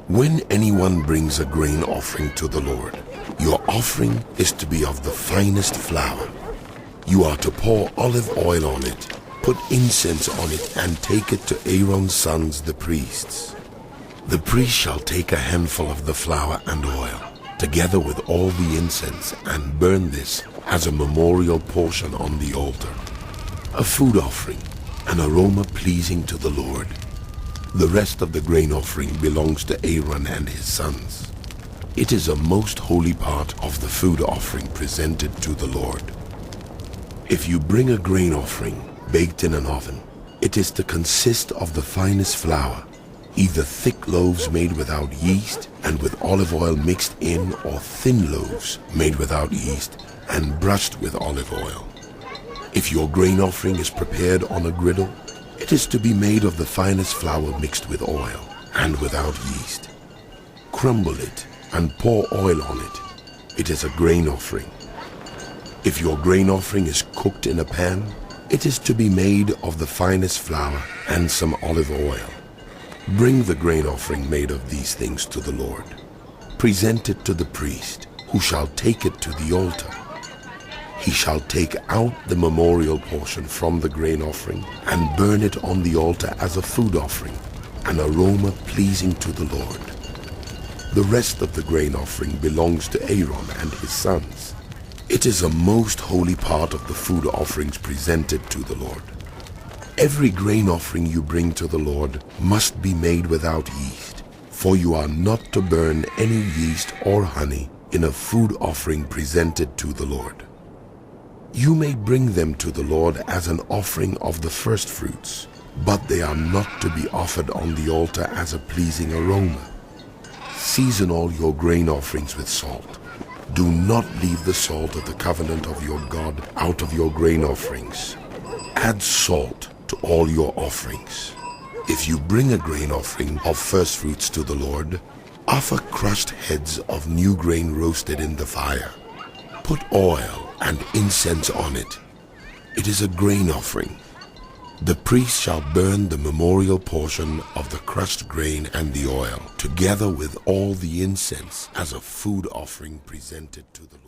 When anyone brings a grain offering to the Lord, your offering is to be of the finest flour. You are to pour olive oil on it, put incense on it, and take it to Aaron's sons, the priests. The priest shall take a handful of the flour and oil, together with all the incense, and burn this as a memorial portion on the altar, a food offering, an aroma pleasing to the Lord. The rest of the grain offering belongs to Aaron and his sons. It is a most holy part of the food offering presented to the Lord. If you bring a grain offering baked in an oven, it is to consist of the finest flour, either thick loaves made without yeast and with olive oil mixed in, or thin loaves made without yeast and brushed with olive oil. If your grain offering is prepared on a griddle, it is to be made of the finest flour mixed with oil and without yeast. Crumble it and pour oil on it. It is a grain offering. If your grain offering is cooked in a pan, it is to be made of the finest flour and some olive oil. Bring the grain offering made of these things to the Lord. Present it to the priest, who shall take it to the altar. He shall take out the memorial portion from the grain offering and burn it on the altar as a food offering, an aroma pleasing to the Lord. The rest of the grain offering belongs to Aaron and his sons. It is a most holy part of the food offerings presented to the Lord. Every grain offering you bring to the Lord must be made without yeast, for you are not to burn any yeast or honey in a food offering presented to the Lord. You may bring them to the Lord as an offering of the first fruits, but they are not to be offered on the altar as a pleasing aroma. Season all your grain offerings with salt. Do not leave the salt of the covenant of your God out of your grain offerings. Add salt to all your offerings. If you bring a grain offering of first fruits to the Lord, offer crushed heads of new grain roasted in the fire. Put oil and incense on it. It is a grain offering. The priest shall burn the memorial portion of the crushed grain and the oil, together with all the incense, as a food offering presented to the Lord.